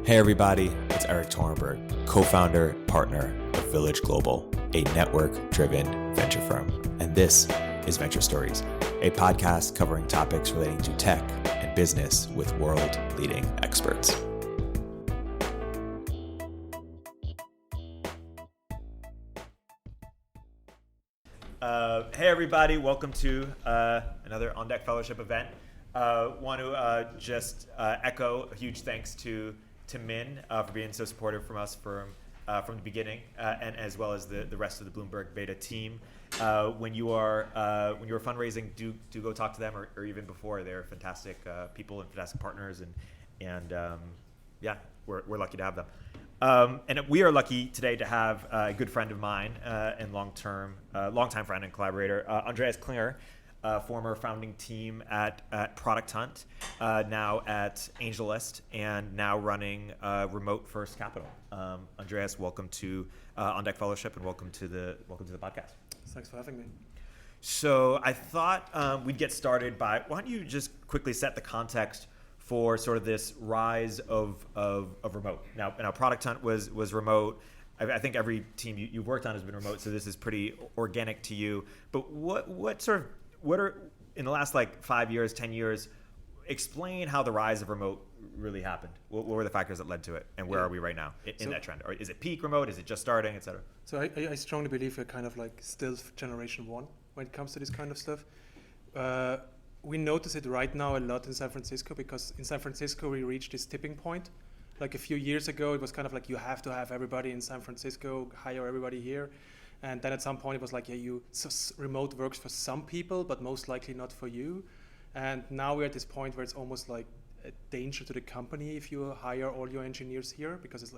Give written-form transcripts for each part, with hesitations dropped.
Hey everybody, it's Erik Torenberg, co-founder, partner of Village Global, a network-driven venture firm. And this is Venture Stories, a podcast covering topics relating to tech and business with world-leading experts. Hey everybody, welcome to another On Deck Fellowship event. Want to just echo a huge thanks to Min for being so supportive from us from the beginning, and as well as the rest of the Bloomberg Beta team. When you are fundraising, do go talk to them, or even before. They're fantastic people and fantastic partners, and we're lucky to have them. And we are lucky today to have a good friend of mine and longtime friend and collaborator, Andreas Klinger, former founding team at Product Hunt, now at AngelList, and now running Remote First Capital. Andreas, welcome to On Deck Fellowship, and welcome to the podcast. Thanks for having me. So I thought we'd get started by, why don't you just quickly set the context for sort of this rise of remote. Now Product Hunt was remote. I think every team you've worked on has been remote, so this is pretty organic to you. But what are, in the last 5 years, 10 years, explain how the rise of remote really happened? What were the factors that led to it, and where are we right now in that trend? Or is it peak remote? Is it just starting, et cetera? So I strongly believe we're kind of still generation one when it comes to this kind of stuff. We notice it right now a lot in San Francisco, because in San Francisco we reached this tipping point. A few years ago, it was kind of you have to have everybody in San Francisco, hire everybody here. And then at some point it was remote works for some people, but most likely not for you. And now we're at this point where it's almost like a danger to the company if you hire all your engineers here, because it's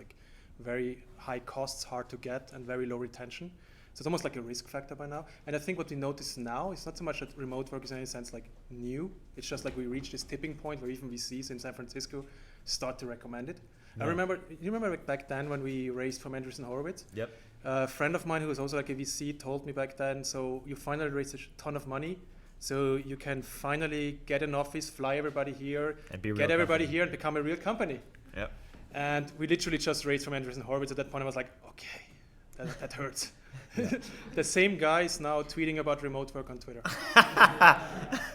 very high costs, hard to get, and very low retention. So it's almost like a risk factor by now. And I think what we notice now is not so much that remote work is in any sense new. It's just we reach this tipping point where even VCs in San Francisco start to recommend it. Yeah. You remember back then when we raised from Andreessen Horowitz? Yep. A friend of mine who was also a VC told me back then, so you finally raised a ton of money, so you can finally get an office, fly everybody here, and get everybody here and become a real company. Yep. And we literally just raised from Andreessen Horowitz. At that point I was like, okay, that hurts. Yeah. The same guy is now tweeting about remote work on Twitter.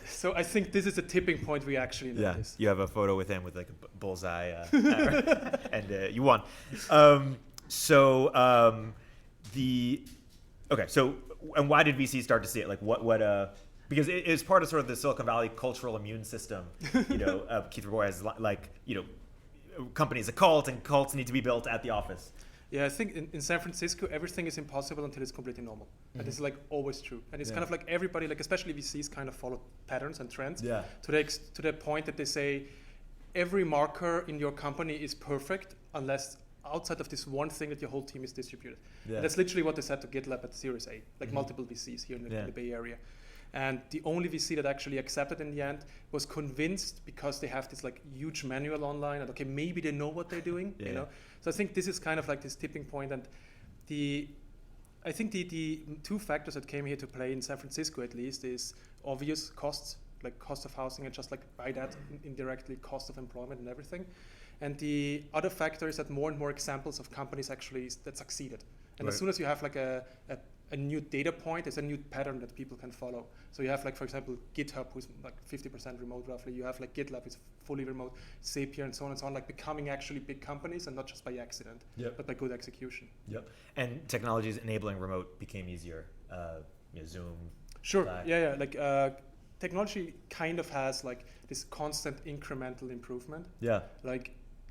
So I think this is a tipping point we actually notice. You have a photo with him with a bullseye, and you won. And why did VC start to see it? Because it's part of sort of the Silicon Valley cultural immune system. Keith Roy has companies a cult, and cults need to be built at the office. Yeah, I think in San Francisco, everything is impossible until it's completely normal. Mm-hmm. And this is always true. And it's kind of everybody, especially VCs, kind of follow patterns and trends. Yeah. To the point that they say every marker in your company is perfect unless outside of this one thing that your whole team is distributed. Yeah. And that's literally what they said to GitLab at Series A, multiple VCs here in the Bay Area. And the only VC that actually accepted in the end was convinced, because they have this huge manual online, and maybe they know what they're doing. Yeah. So I think this is kind of this tipping point. And I think the two factors that came here to play in San Francisco at least is obvious costs, cost of housing, and just by that indirectly cost of employment and everything. And the other factor is that more and more examples of companies actually that succeeded. And as soon as you have a new data point, it's a new pattern that people can follow. So you have for example, GitHub, who's 50% remote roughly. You have GitLab, is fully remote, Zapier, and so on and so on, becoming actually big companies, and not just by accident, but by good execution. Yep. And technologies enabling remote became easier. Zoom. Sure. Slack. Yeah. Technology kind of has this constant incremental improvement. Yeah.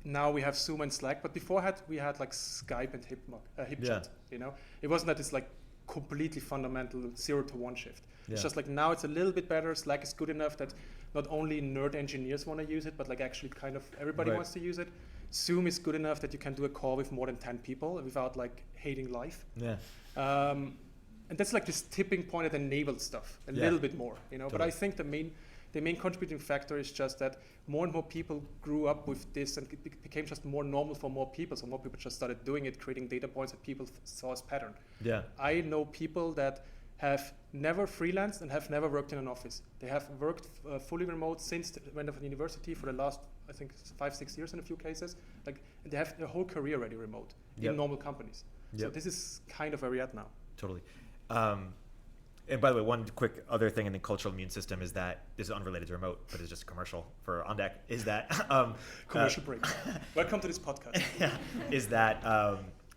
Now we have Zoom and Slack, but before we had Skype and HipChat. It wasn't that it's completely fundamental 0 to 1 shift. Yeah. It's just now it's a little bit better. Slack is good enough that not only nerd engineers want to use it, but actually kind of everybody wants to use it. Zoom is good enough that you can do a call with more than 10 people without hating life. Yeah. And that's this tipping point that enabled stuff a little bit more, Totally. But I think the main contributing factor is just that more and more people grew up with this, and it became just more normal for more people. So more people just started doing it, creating data points that people saw as pattern. Yeah. I know people that have never freelanced and have never worked in an office. They have worked fully remote since they went off to university for the last I think 5-6 years in a few cases. Like they have their whole career already remote Yep. in normal companies. So Yep. this is kind of where we're at now. Totally. And by the way, one quick other thing in the cultural immune system is that this is unrelated to remote, but it's just a commercial for On Deck. Is that Commercial break. Welcome to this podcast. is that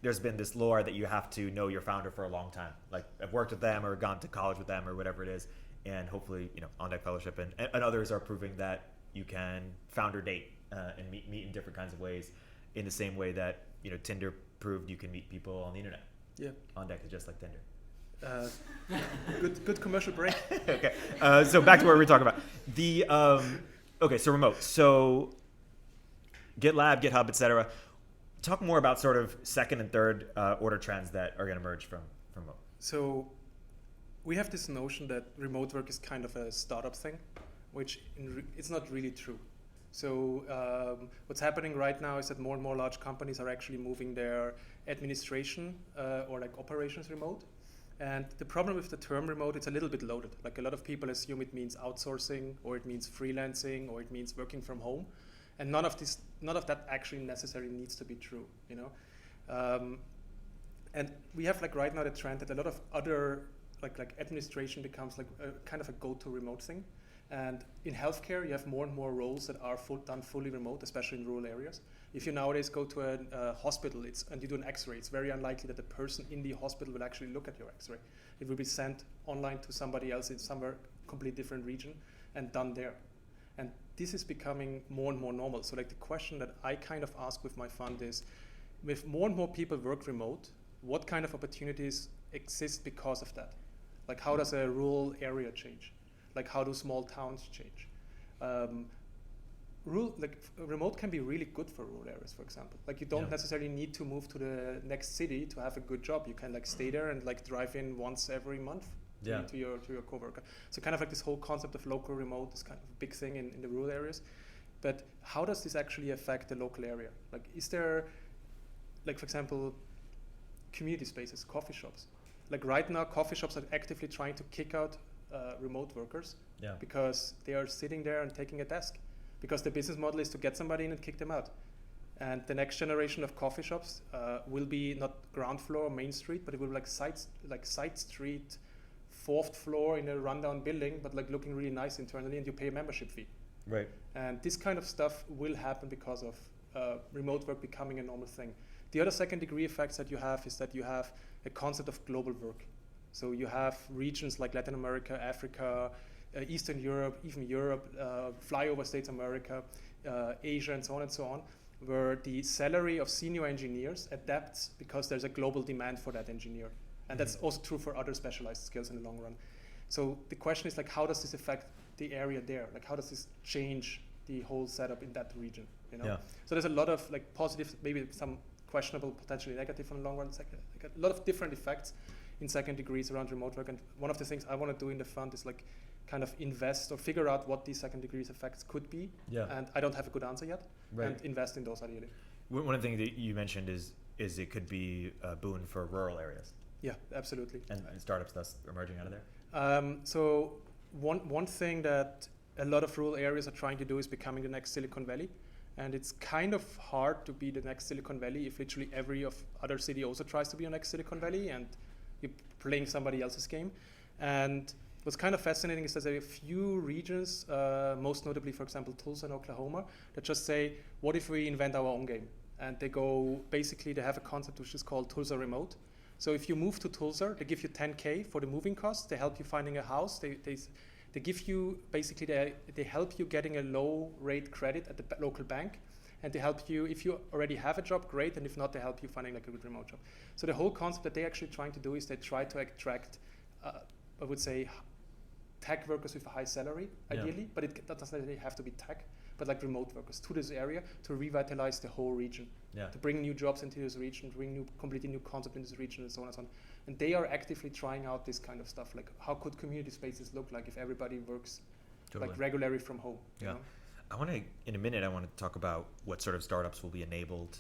there's been this lore that you have to know your founder for a long time. Like I've worked with them or gone to college with them or whatever it is, and hopefully On Deck Fellowship and others are proving that you can founder date and meet in different kinds of ways, in the same way that Tinder proved you can meet people on the internet. Yeah. On Deck is just like Tinder. Good commercial break. Okay, so back to what we were talking about. The okay, so remote. So GitLab, GitHub, etc. Talk more about sort of second and third order trends that are going to emerge from remote. So we have this notion that remote work is kind of a startup thing, which it's not really true. So what's happening right now is that more and more large companies are actually moving their administration or like operations remote. And the problem with the term remote, it's a little bit loaded. Like a lot of people assume it means outsourcing, or it means freelancing, or it means working from home. And none of that actually necessarily needs to be true, And we have like right now the trend that a lot of other like administration becomes like a kind of a go-to remote thing. And in healthcare, you have more and more roles that are done fully remote, especially in rural areas. If you nowadays go to a hospital and you do an X-ray, it's very unlikely that the person in the hospital will actually look at your X-ray. It will be sent online to somebody else in somewhere completely different region and done there. And this is becoming more and more normal. So like the question that I kind of ask with my fund is, with more and more people work remote, what kind of opportunities exist because of that? Like how does a rural area change? Like how do small towns change? Remote can be really good for rural areas, for example. Like you don't necessarily need to move to the next city to have a good job. You can like stay there and like drive in once every month to your coworker. So kind of like this whole concept of local remote is kind of a big thing in the rural areas. But how does this actually affect the local area? Like is there, like for example, community spaces, coffee shops? Like right now, coffee shops are actively trying to kick out remote workers because they are sitting there and taking a desk, because the business model is to get somebody in and kick them out. And the next generation of coffee shops will be not ground floor, main street, but it will be like side street, fourth floor in a rundown building, but like looking really nice internally, and you pay a membership fee. Right. And this kind of stuff will happen because of remote work becoming a normal thing. The other second degree effects that you have is that you have a concept of global work. So you have regions like Latin America, Africa, Eastern Europe, even Europe, flyover states America, Asia, and so on, where the salary of senior engineers adapts because there's a global demand for that engineer. And that's also true for other specialized skills in the long run. So the question is like, how does this affect the area there? Like, how does this change the whole setup in that region? Yeah. So there's a lot of like positive, maybe some questionable, potentially negative in the long run. Like a lot of different effects in second degrees around remote work. And one of the things I want to do in the fund is like kind of invest or figure out what these second degrees effects could be. Yeah. And I don't have a good answer yet. Right. And invest in those ideally. One of the things that you mentioned is it could be a boon for rural areas. Yeah, absolutely. And startups thus emerging out of there? So one thing that a lot of rural areas are trying to do is becoming the next Silicon Valley. And it's kind of hard to be the next Silicon Valley if literally every other city also tries to be the next Silicon Valley and you're playing somebody else's game. And what's kind of fascinating is that there are a few regions, most notably, for example, Tulsa and Oklahoma, that just say, what if we invent our own game? And they have a concept which is called Tulsa Remote. So if you move to Tulsa, they give you $10K for the moving costs. They help you finding a house. They give you, basically, they help you getting a low rate credit at the local bank. And they help you, if you already have a job, great. And if not, they help you finding like a good remote job. So the whole concept that they're actually trying to do is they try to attract, I would say, tech workers with a high salary, ideally. But that doesn't necessarily have to be tech, but like remote workers to this area to revitalize the whole region. Yeah. To bring new jobs into this region, to bring completely new concept in this region, and so on and so on. And they are actively trying out this kind of stuff. Like, how could community spaces look like if everybody works like regularly from home? Yeah. You know? In a minute, I want to talk about what sort of startups will be enabled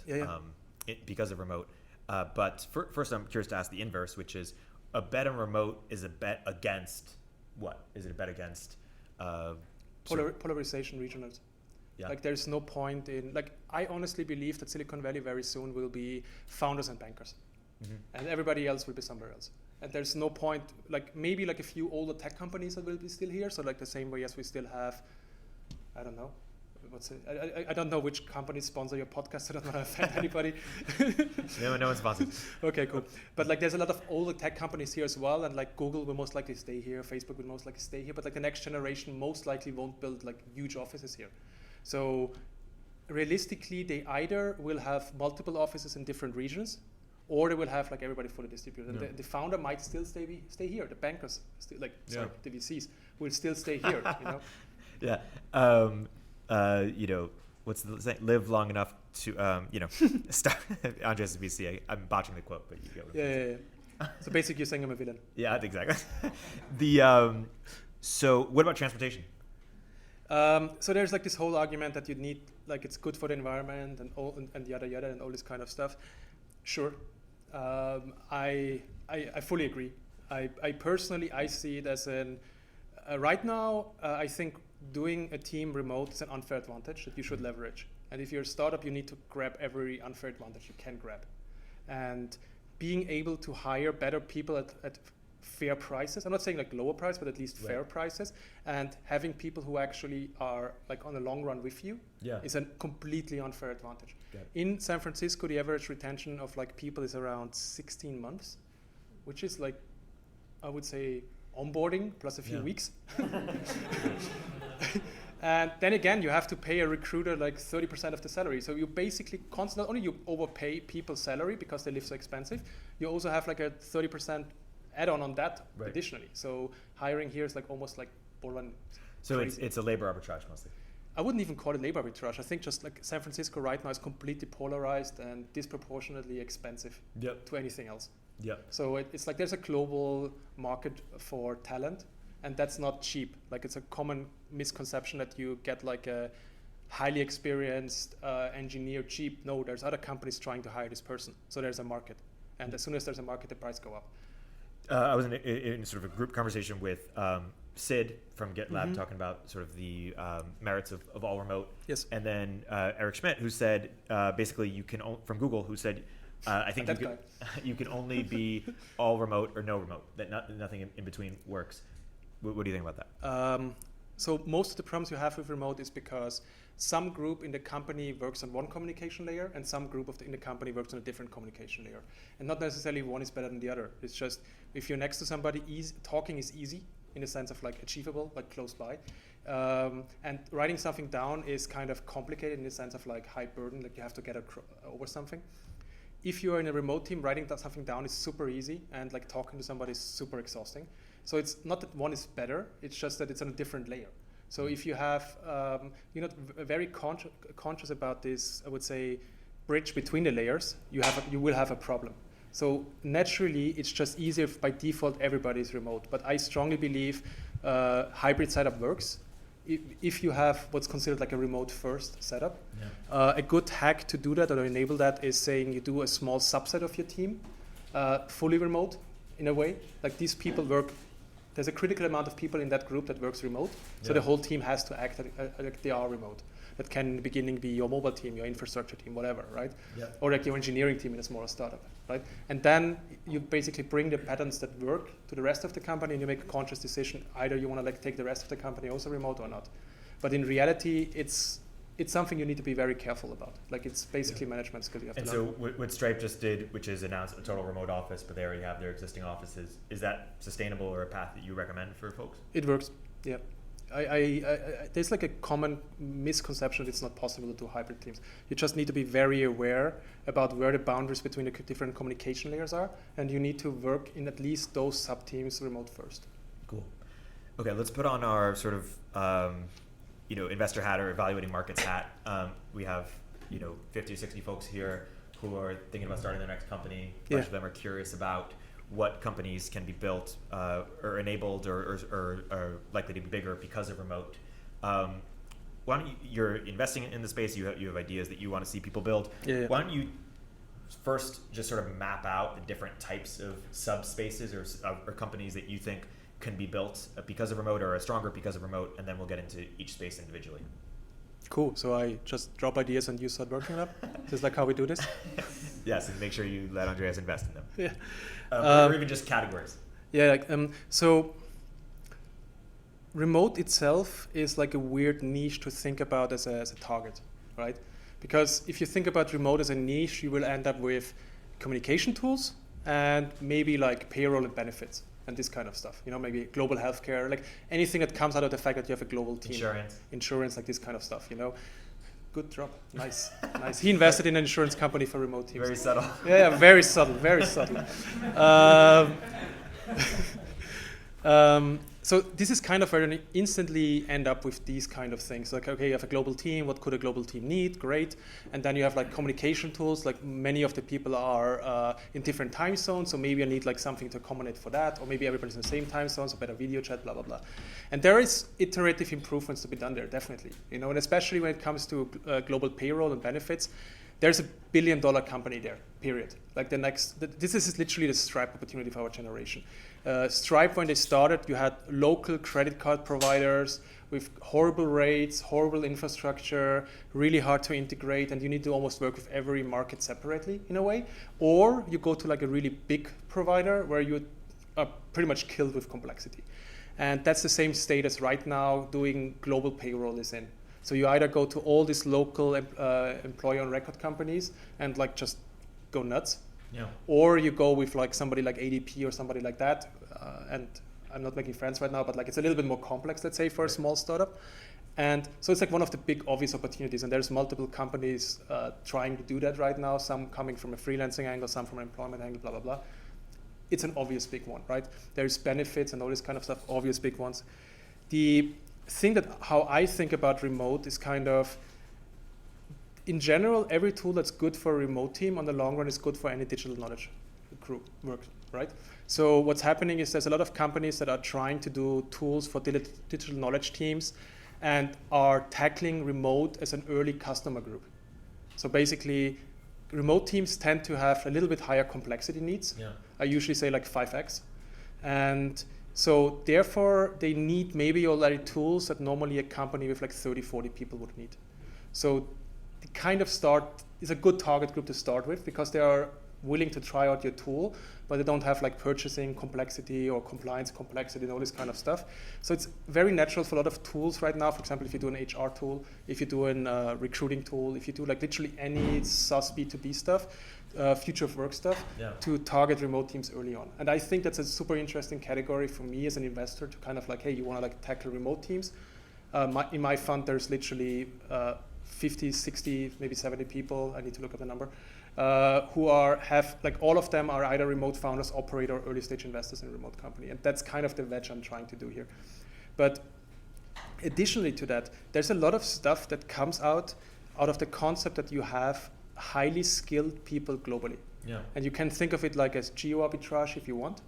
because of remote. But first, I'm curious to ask the inverse, which is a bet on remote is a bet against what? Is it a bet against polarization regionals? Yeah. Like there's no point in, like I honestly believe that Silicon Valley very soon will be founders and bankers. And everybody else will be somewhere else. And there's no point, like maybe like a few older tech companies that will be still here. So like the same way as we still have, I don't know, I don't know which companies sponsor your podcast. I don't want to offend anybody. No one's sponsored. Okay, cool. But like there's a lot of older tech companies here as well, and like Google will most likely stay here, Facebook will most likely stay here, but like the next generation most likely won't build like huge offices here. So realistically, they either will have multiple offices in different regions, or they will have like everybody fully distributed. And the founder might still stay here. The bankers, the VCs will still stay here. You know. Yeah. You know, what's the saying? Live long enough to, start. Andreas VC. I'm botching the quote, but you get what I'm saying. Yeah. So basically, you're saying I'm a villain. Yeah, exactly. So what about transportation? So there's like this whole argument that you need, like it's good for the environment and yada yada and all this kind of stuff. Sure. I fully agree. I personally see it as right now, I think doing a team remote is an unfair advantage that you should leverage. And if you're a startup, you need to grab every unfair advantage you can grab. And being able to hire better people at fair prices, I'm not saying like lower price, but at least fair prices, and having people who actually are like on the long run with you is a completely unfair advantage. In San Francisco, the average retention of like people is around 16 months, which is like, I would say, onboarding plus a few weeks. And then again, you have to pay a recruiter like 30% of the salary. So you basically not only you overpay people's salary because they live so expensive, you also have like a 30% add-on on that additionally. So hiring here is like almost like borderline. So it's a labor arbitrage mostly. I wouldn't even call it labor arbitrage. I think just like San Francisco right now is completely polarized and disproportionately expensive to anything else. So it's like there's a global market for talent, and that's not cheap. Like it's a common misconception that you get like a highly experienced engineer cheap. No, there's other companies trying to hire this person. So there's a market, and as soon as there's a market, the price go up. I was in sort of a group conversation with Sid from GitLab talking about sort of the merits of all remote. Yes. And then Erik Schmidt, who said basically you can from Google, who said I think you can only be all remote or no remote. That nothing in between works. What do you think about that? So most of the problems you have with remote is because some group in the company works on one communication layer and some group in the company works on a different communication layer. And not necessarily one is better than the other. It's just if you're next to somebody, talking is easy in the sense of like achievable, like close by. And writing something down is kind of complicated in the sense of like high burden, like you have to get over something. If you're in a remote team, writing something down is super easy, and like talking to somebody is super exhausting. So it's not that one is better, it's just that it's on a different layer. So if you have, you're not very conscious about this, I would say, bridge between the layers, you will have a problem. So naturally, it's just easier if by default everybody is remote. But I strongly believe hybrid setup works. If you have what's considered like a remote first setup, a good hack to do that or enable that is saying you do a small subset of your team fully remote in a way. Like these people work. There's a critical amount of people in that group that works remote, so the whole team has to act like they are remote. That can in the beginning be your mobile team, your infrastructure team, whatever, right? Or like your engineering team in a smaller startup, right? And then you basically bring the patterns that work to the rest of the company, and you make a conscious decision. Either you want to like take the rest of the company also remote or not. But in reality, it's something you need to be very careful about. Like it's basically management skill you have to learn. And so what Stripe just did, which is announce a total remote office, but they already have their existing offices, is that sustainable or a path that you recommend for folks? It works, yeah. There's like a common misconception that it's not possible to do hybrid teams. You just need to be very aware about where the boundaries between the different communication layers are, and you need to work in at least those sub-teams remote first. Cool. Okay, let's put on our sort of investor hat or evaluating markets hat. We have 50 or 60 folks here who are thinking about starting their next company. A bunch of them are curious about what companies can be built or enabled or are likely to be bigger because of remote. Why don't you're investing in the space, you have ideas that you want to see people build. Why don't you first just sort of map out the different types of subspaces or companies that you think can be built because of remote or are stronger because of remote, and then we'll get into each space individually. Cool. So I just drop ideas and you start working on them. This is like how we do this. Yes, and make sure you let Andreas invest in them. Yeah. Or even just categories. Yeah. So remote itself is like a weird niche to think about as a target, right? Because if you think about remote as a niche, you will end up with communication tools and maybe like payroll and benefits and this kind of stuff. Maybe global healthcare, like anything that comes out of the fact that you have a global team. Insurance, like this kind of stuff. Good job. Nice. Nice. He invested in an insurance company for remote teams. Very subtle. Yeah, very subtle. Very subtle. So this is kind of where you instantly end up with these kind of things. Like, okay, you have a global team. What could a global team need? Great. And then you have like communication tools. Like many of the people are in different time zones. So maybe I need like something to accommodate for that. Or maybe everybody's in the same time zone, so better video chat, blah, blah, blah. And there is iterative improvements to be done there, definitely. And especially when it comes to global payroll and benefits, there's $1 billion company there, period. Like this is literally the Stripe opportunity for our generation. Stripe, when they started, you had local credit card providers with horrible rates, horrible infrastructure, really hard to integrate, and you need to almost work with every market separately in a way. Or you go to like a really big provider where you are pretty much killed with complexity. And that's the same state as right now doing global payroll is in. So you either go to all these local employer on record companies and like just go nuts. Yeah. Or you go with like somebody like ADP or somebody like that, and I'm not making friends right now, but like it's a little bit more complex, let's say, for a small startup. And so it's like one of the big obvious opportunities, and there's multiple companies trying to do that right now, some coming from a freelancing angle, some from an employment angle, blah, blah, blah. It's an obvious big one, right? There's benefits and all this kind of stuff, obvious big ones. The thing that how I think about remote is kind of, in general, every tool that's good for a remote team on the long run is good for any digital knowledge group work, right? So what's happening is there's a lot of companies that are trying to do tools for digital knowledge teams and are tackling remote as an early customer group. So basically, remote teams tend to have a little bit higher complexity needs. Yeah. I usually say like 5x. And so therefore, they need maybe already tools that normally a company with like 30, 40 people would need. So the kind of is a good target group to start with because they are willing to try out your tool, but they don't have like purchasing complexity or compliance complexity and all this kind of stuff. So it's very natural for a lot of tools right now. For example, if you do an HR tool, if you do a recruiting tool, if you do like literally any SaaS B2B stuff, future of work stuff, to target remote teams early on. And I think that's a super interesting category for me as an investor to kind of like, hey, you want to like tackle remote teams. In my fund, there's literally 50, 60, maybe 70 people, I need to look up the number, who have like all of them are either remote founders, operator, or early stage investors in a remote company. And that's kind of the wedge I'm trying to do here. But additionally to that, there's a lot of stuff that comes out of the concept that you have highly skilled people globally. Yeah. And you can think of it like as geo arbitrage if you want.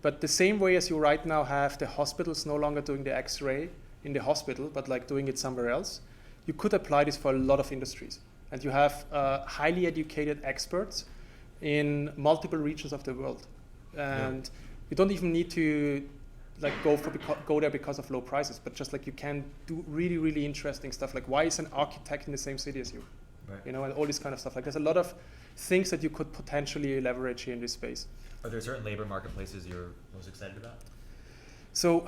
But the same way as you right now have the hospitals no longer doing the X-ray in the hospital, but like doing it somewhere else, you could apply this for a lot of industries. And you have highly educated experts in multiple regions of the world. And you don't even need to like go there because of low prices, but just like you can do really, really interesting stuff. Like why is an architect in the same city as you? Right. And all this kind of stuff. Like there's a lot of things that you could potentially leverage here in this space. Are there certain labor marketplaces you're most excited about? So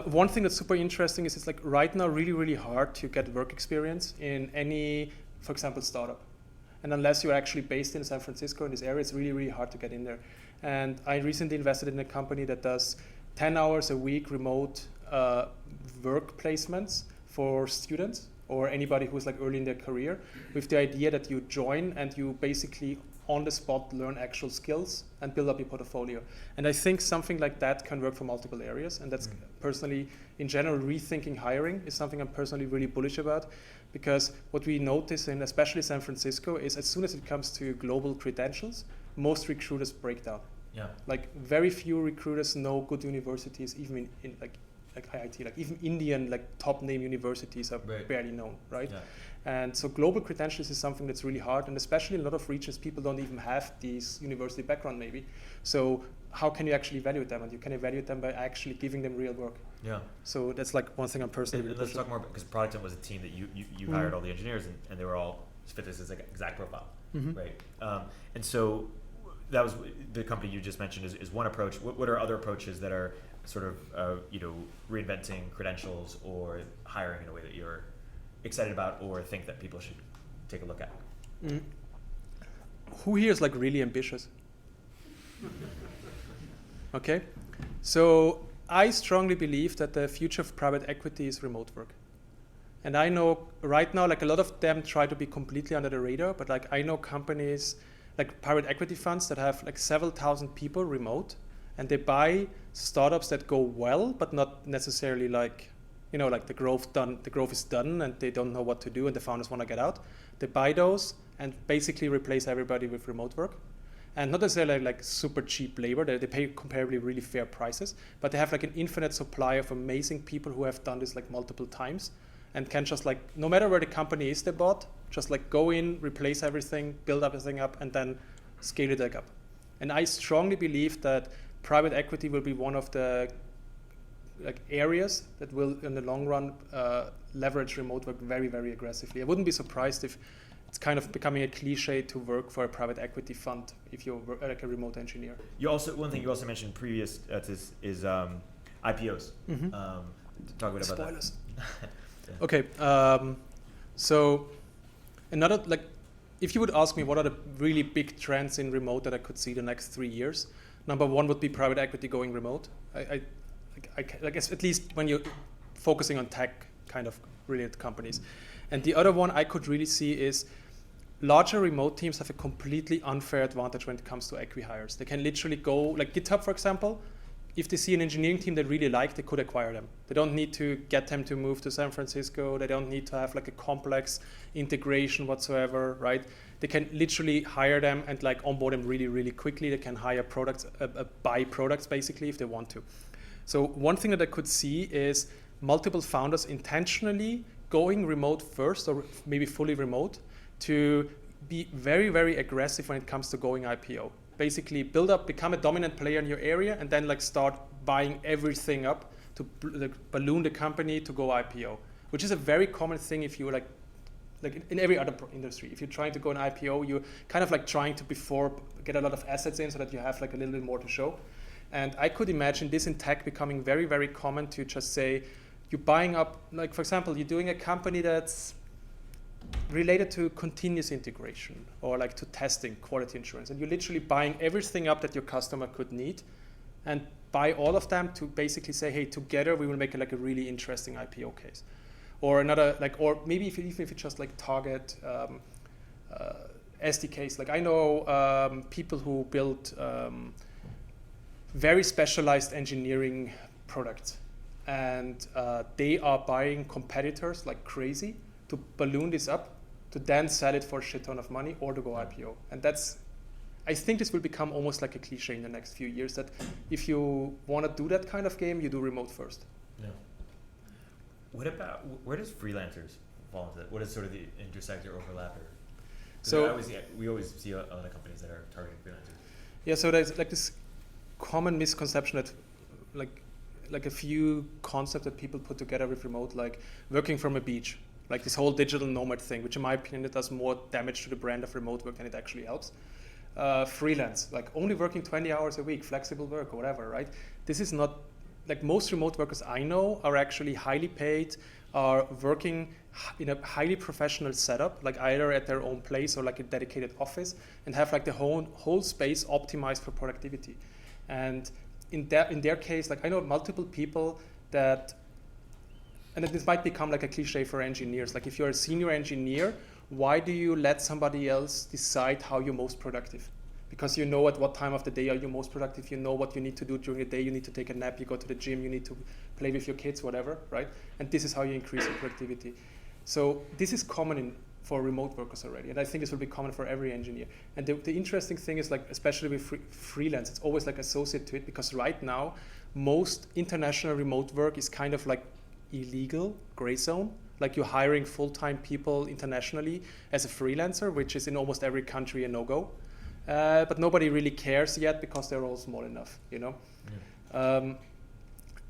one thing that's super interesting is it's like right now really, really hard to get work experience in any, for example, startup. And unless you're actually based in San Francisco in this area, it's really, really hard to get in there. And I recently invested in a company that does 10 hours a week remote work placements for students or anybody who's like early in their career, with the idea that you join and you basically on the spot learn actual skills and build up your portfolio. And I think something like that can work for multiple areas. And that's personally, in general, rethinking hiring is something I'm personally really bullish about, because what we notice in especially San Francisco is as soon as it comes to global credentials, most recruiters break down. Yeah. Like very few recruiters know good universities, even in like IIT, like even Indian like top name universities are barely known, right? Yeah. And so global credentials is something that's really hard, and especially in a lot of regions, people don't even have these university background maybe. So how can you actually evaluate them? And you can evaluate them by actually giving them real work. Yeah. So that's like one thing I'm personally. And let's talk more because Product Hunt was a team that you hired all the engineers and they were all fit this exact profile, right? And so that was the company you just mentioned is one approach. What are other approaches that are sort of reinventing credentials or hiring in a way that you're excited about or think that people should take a look at? Who here is like really ambitious? Okay, so I strongly believe that the future of private equity is remote work. And I know right now, like a lot of them try to be completely under the radar, but like I know companies like private equity funds that have like several thousand people remote, and they buy startups that go well, but not necessarily like, like the growth is done and they don't know what to do and the founders want to get out. They buy those and basically replace everybody with remote work. And not necessarily like super cheap labor, they pay comparably really fair prices, but they have like an infinite supply of amazing people who have done this like multiple times and can just like, no matter where the company is they bought, just like go in, replace everything, build everything up, and then scale it back up. And I strongly believe that private equity will be one of the like areas that will, in the long run, leverage remote work very, very aggressively. I wouldn't be surprised if it's kind of becoming a cliche to work for a private equity fund if you're like a remote engineer. One thing you also mentioned previous to this is IPOs. Talk a bit about that. Yeah. Okay, so another, like, if you would ask me what are the really big trends in remote that I could see the next 3 years, number one would be private equity going remote. I guess at least when you're focusing on tech kind of related companies. And the other one I could really see is larger remote teams have a completely unfair advantage when it comes to acqui-hires. They can literally go, like GitHub, for example, if they see an engineering team they really like, they could acquire them. They don't need to get them to move to San Francisco. They don't need to have like a complex integration whatsoever, right? They can literally hire them and like onboard them really, really quickly. They can hire products, buy products basically if they want to. So one thing that I could see is multiple founders intentionally going remote first or maybe fully remote to be very, very aggressive when it comes to going IPO. Basically build up, become a dominant player in your area and then like start buying everything up to balloon the company to go IPO, which is a very common thing if you like in every other industry. If you're trying to go an IPO, you're kind of like trying to before get a lot of assets in so that you have like a little bit more to show. And I could imagine this in tech becoming very, very common to just say, you're buying up, like for example, you're doing a company that's related to continuous integration or like to testing, quality assurance, and you're literally buying everything up that your customer could need and buy all of them to basically say, hey, together we will make like a really interesting IPO case. Or another, like, or maybe even if you just like target SDKs, like I know people who build very specialized engineering products and they are buying competitors like crazy to balloon this up, to then sell it for a shit ton of money or to go IPO. And that's, I think this will become almost like a cliche in the next few years that if you want to do that kind of game, you do remote first. Yeah. What about, where does freelancers fall into that? What is sort of the intersect or overlap? So we always see a lot of companies that are targeting freelancers. Yeah, so there's like this common misconception that like a few concepts that people put together with remote, like working from a beach, like this whole digital nomad thing, which in my opinion, it does more damage to the brand of remote work than it actually helps. Freelance, like only working 20 hours a week, flexible work or whatever, right? This is not, like most remote workers I know are actually highly paid, are working in a highly professional setup, like either at their own place or like a dedicated office, and have like the whole space optimized for productivity. And in their case, like I know multiple people that, and this might become like a cliche for engineers, like if you're a senior engineer, why do you let somebody else decide how you're most productive? Because you know at what time of the day are you most productive, you know what you need to do during the day, you need to take a nap, you go to the gym, you need to play with your kids, whatever, right? And this is how you increase your productivity. So this is common for remote workers already, and I think this will be common for every engineer. And the interesting thing is, like, especially with freelance, it's always like associated to it, because right now, most international remote work is kind of like illegal, gray zone. Like you're hiring full-time people internationally as a freelancer, which is in almost every country a no-go. But nobody really cares yet because they're all small enough, you know? Yeah.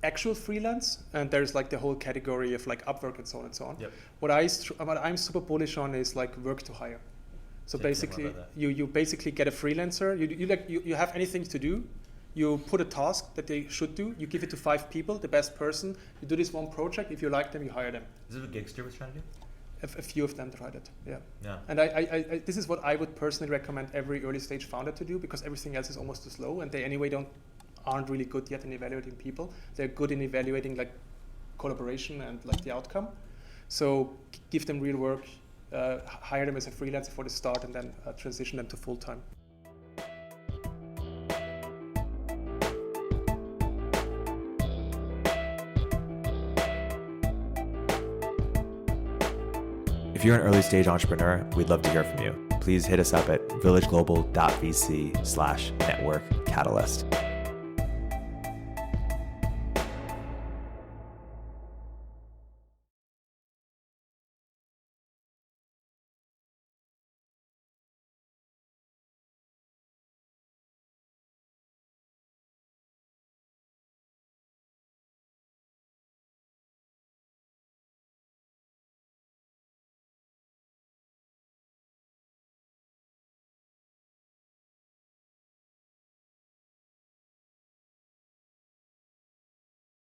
actual freelance, and there's like the whole category of like Upwork and so on and so on. Yep. What I'm super bullish on is like work to hire. So Say more basically, about that. you basically get a freelancer. You have anything to do. You put a task that they should do. You give it to 5 people, the best person. You do this one project. If you like them, you hire them. Is this what Gigster was trying to do? A few of them tried it. Yeah. Yeah. And I this is what I would personally recommend every early stage founder to do, because everything else is almost too slow, and they anyway aren't really good yet in evaluating people. They're good in evaluating like collaboration and like the outcome. So give them real work, hire them as a freelancer for the start, and then transition them to full time. If you're an early stage entrepreneur, we'd love to hear from you. Please hit us up at villageglobal.vc/network catalyst.